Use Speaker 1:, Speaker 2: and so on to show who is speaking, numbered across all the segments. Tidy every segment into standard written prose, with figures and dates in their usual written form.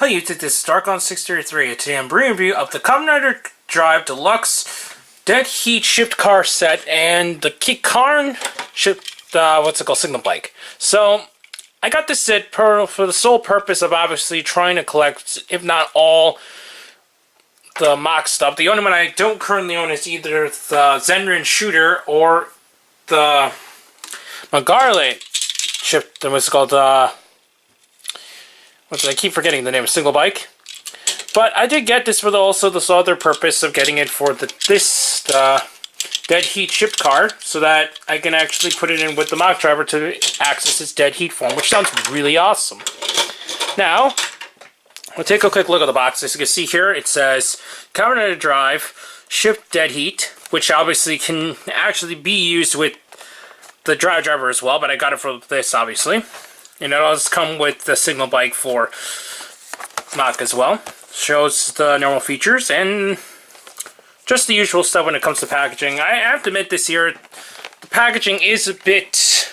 Speaker 1: Hello YouTube, this is Darkon633, and today I'm bringing a review of the Kamen Rider Drive Deluxe Dead Heat Shift Car Set and the Kikarn Shift, signal bike. So, I got this set for the sole purpose of obviously trying to collect, if not all, the Mach stuff. The only one I don't currently own is either the Zenrin Shooter or the Magarle Shift, what's it called, I keep forgetting the name of single bike. But I did get this for this other purpose of getting it for the dead heat shift car, so that I can actually put it in with the Mach driver to access its dead heat form, which sounds really awesome. Now, we'll take a quick look at the box. As you can see here, it says Kamen Rider Drive Shift Dead Heat, which obviously can actually be used with the drive driver as well, but I got it for this obviously. And it does come with the signal bike for Mach as well. Shows the normal features and just the usual stuff when it comes to packaging. I have to admit this year, the packaging is a bit...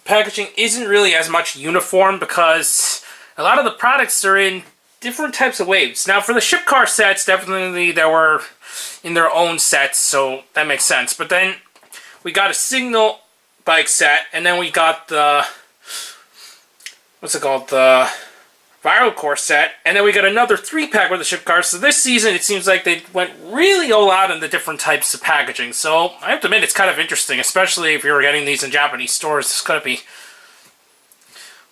Speaker 1: packaging isn't really as much uniform because a lot of the products are in different types of waves. Now for the ship car sets, definitely they were in their own sets, so that makes sense. But then we got a signal bike set, and then we got the the viral core set, and then we got another 3-pack with the ship cars. So this season it seems like they went really all out in the different types of packaging. So I have to admit it's kind of interesting, especially if you're getting these in Japanese stores. It's gonna be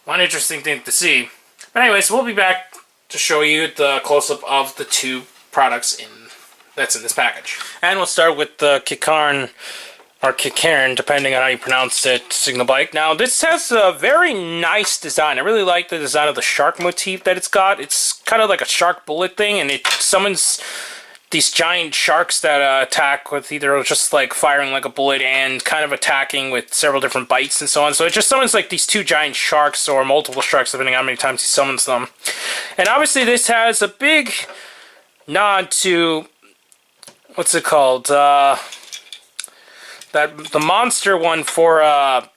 Speaker 1: one interesting thing to see. But anyways, we'll be back to show you the close-up of the two products that's in this package. And we'll start with the Kikarn, or Kikarn, depending on how you pronounce it, signal bike. Now, this has a very nice design. I really like the design of the shark motif that it's got. It's kind of like a shark bullet thing, and it summons these giant sharks that attack with either just like firing like a bullet and kind of attacking with several different bites and so on. So it just summons like these two giant sharks or multiple sharks, depending on how many times he summons them. And obviously this has a big nod to, the monster one for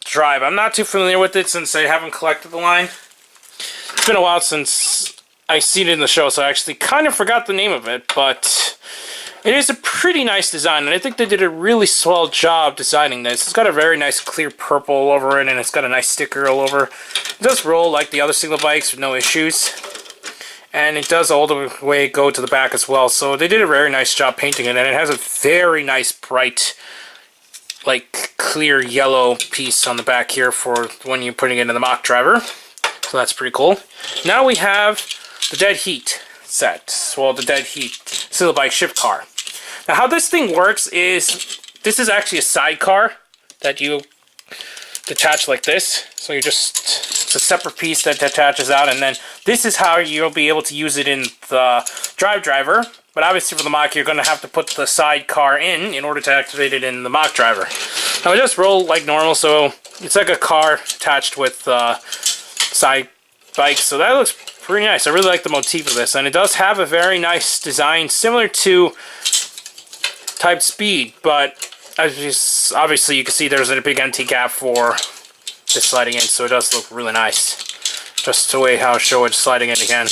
Speaker 1: Drive. I'm not too familiar with it since I haven't collected the line. It's been a while since I've seen it in the show, so I actually kind of forgot the name of it, but it is a pretty nice design, and I think they did a really swell job designing this. It's got a very nice clear purple all over it, and it's got a nice sticker all over. It does roll like the other single bikes with no issues, and it does all the way go to the back as well, so they did a very nice job painting it, and it has a very nice bright, like clear yellow piece on the back here for when you're putting it in the Mach driver. So that's pretty cool. Now we have the Dead Heat set. Well, the Dead Heat single bike shift car. Now how this thing works is, this is actually a sidecar that you detach like this. So you just, it's a separate piece that attaches out, and then this is how you'll be able to use it in the drive driver. But obviously for the Mach, you're going to have to put the sidecar in order to activate it in the Mach driver. Now I just roll like normal, so it's like a car attached with side bike. So that looks pretty nice. I really like the motif of this, and it does have a very nice design, similar to Type Speed. But obviously you can see there's a big empty gap for this sliding in, so it does look really nice. Just the way how I show it sliding in again.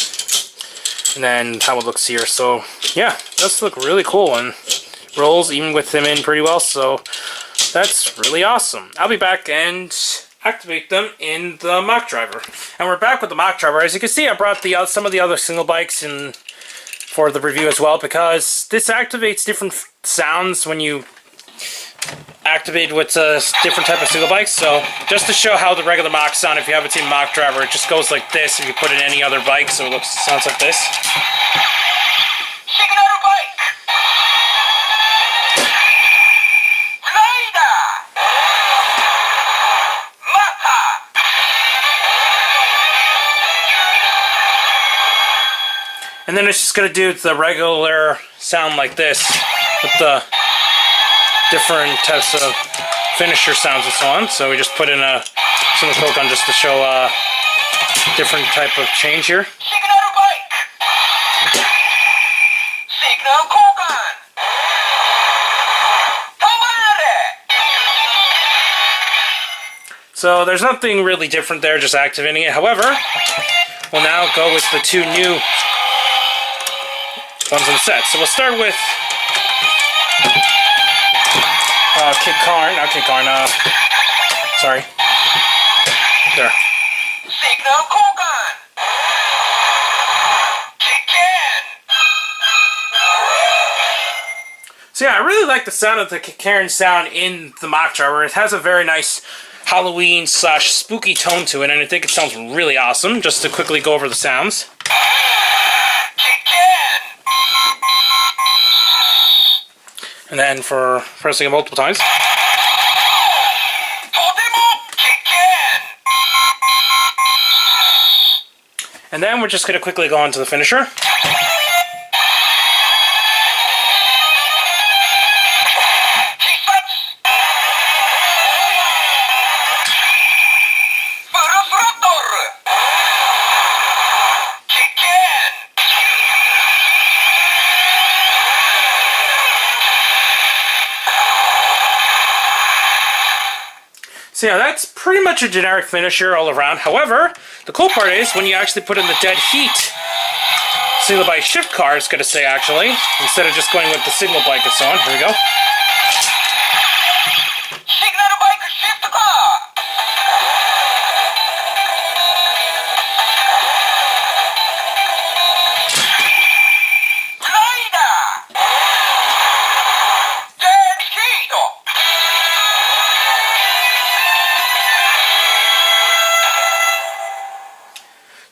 Speaker 1: And then how it looks here. So yeah, it does look really cool and rolls even with them in pretty well, so that's really awesome. I'll be back and activate them in the Mach driver. And we're back with the Mach driver. As you can see, I brought some of the other single bikes in for the review as well, because this activates different sounds when you activate with different type of single bikes. So just to show how the regular Mach sound, if you have a team Mach driver, it just goes like this if you put in any other bike, so it sounds like this. And then it's just going to do the regular sound like this with the different types of finisher sounds and so on. So we just put in some coke on just to show a different type of change here. So there's nothing really different there, just activating it. However, we'll now go with the two new ones in the set. So we'll start with Kikarn, not Kikarn, sorry. There.
Speaker 2: Signal Kikarn.
Speaker 1: So yeah, I really like the sound of the Kikarn sound in the Mach Driver. It has a very nice Halloween / spooky tone to it, and I think it sounds really awesome. Just to quickly go over the sounds. And then for pressing it multiple times. And then we're just going to quickly go on to the finisher. So yeah, that's pretty much a generic finisher all around. However, the cool part is when you actually put in the dead heat signal bike shift car, it's going to say actually, instead of just going with the signal bike and so on. Here we go.
Speaker 2: Signal bike shift car. Rider. Dead heat.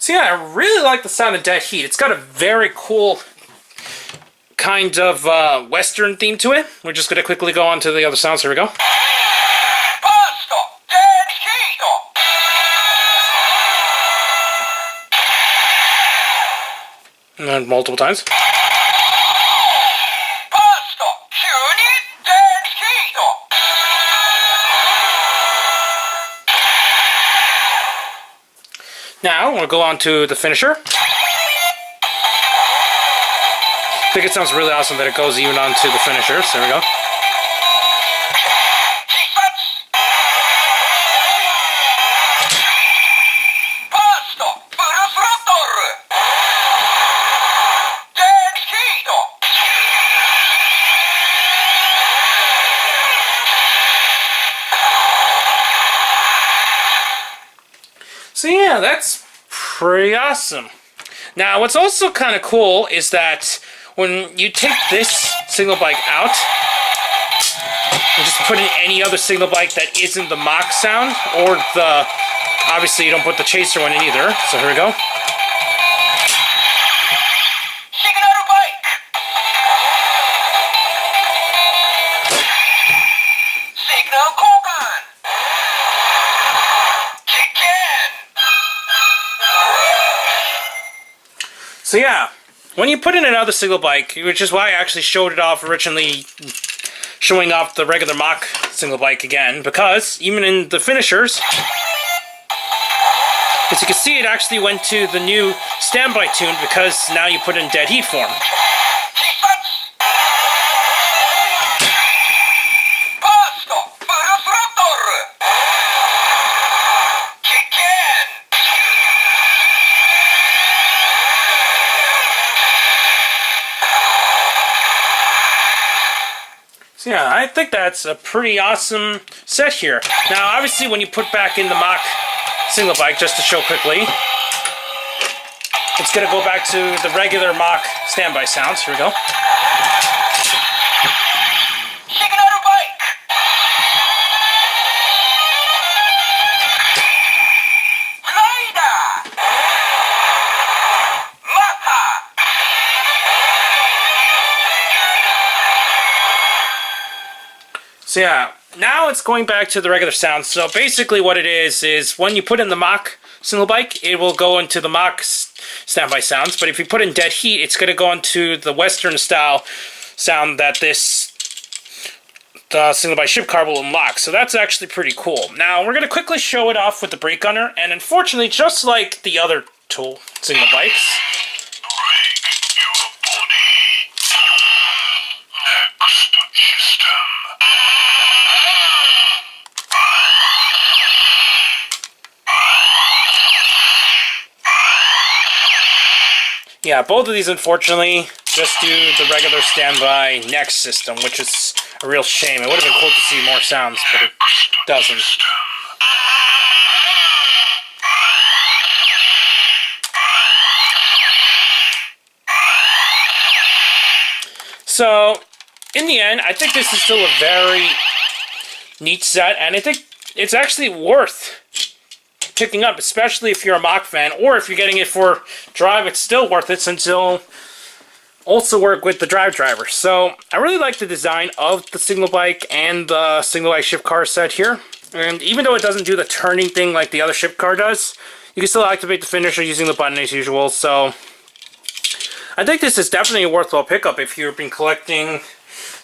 Speaker 1: So yeah, I really like the sound of dead heat. It's got a very cool kind of Western theme to it. We're just going to quickly go on to the other sounds. Here we go. And then multiple times. Now, we'll go on to the finisher. I think it sounds really awesome that it goes even on to the finisher. So there we go. So yeah, that's pretty awesome. Now, what's also kind of cool is that when you take this signal bike out and just put in any other signal bike that isn't the Mach sound, or the, obviously you don't put the chaser one in either, so here we go.
Speaker 2: Signal bike. Signal Kikarn.
Speaker 1: So yeah, when you put in another signal bike, which is why I actually showed it off originally, showing off the regular Mach signal bike again, because even in the finishers, as you can see, it actually went to the new standby tune because now you put in dead heat form. So yeah, I think that's a pretty awesome set here. Now, obviously, when you put back in the Mach single bike, just to show quickly, it's going to go back to the regular Mach standby sounds. Here we go.
Speaker 2: Signal bike. Rider. Mach.
Speaker 1: So yeah, now it's going back to the regular sound. So basically what it is when you put in the Mach single bike, it will go into the Mach standby sounds. But if you put in dead heat, it's going to go into the Western style sound that this single bike shift car will unlock. So that's actually pretty cool. Now we're going to quickly show it off with the brake gunner. And unfortunately, just like the other two single bikes, yeah, both of these, unfortunately, just do the regular standby next system, which is a real shame. It would have been cool to see more sounds, but it doesn't. So, in the end, I think this is still a very neat set, and I think it's actually worth picking up, especially if you're a Mach fan, or if you're getting it for Drive, it's still worth it since it'll also work with the Drive drivers. So, I really like the design of the Signal Bike and the Signal Bike Shift Car set here, and even though it doesn't do the turning thing like the other Shift Car does, you can still activate the finisher using the button as usual, so I think this is definitely a worthwhile pickup if you've been collecting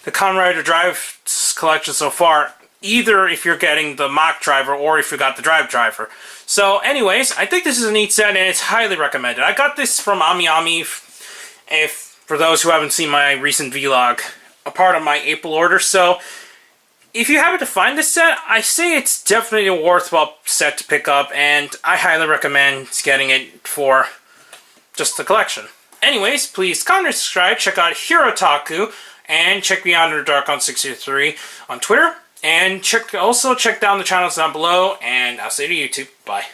Speaker 1: the Kamen Rider Drive collection so far, either if you're getting the Mach driver or if you got the Drive driver. So anyways, I think this is a neat set and it's highly recommended. I got this from Amiami, if for those who haven't seen my recent vlog, a part of my April order. So if you happen to find this set, I say it's definitely a worthwhile set to pick up, and I highly recommend getting it for just the collection. Anyways, please comment and subscribe, check out Hirotaku, and check me out under Dark on 603 on Twitter. And also check down the channels down below, and I'll say to YouTube, bye.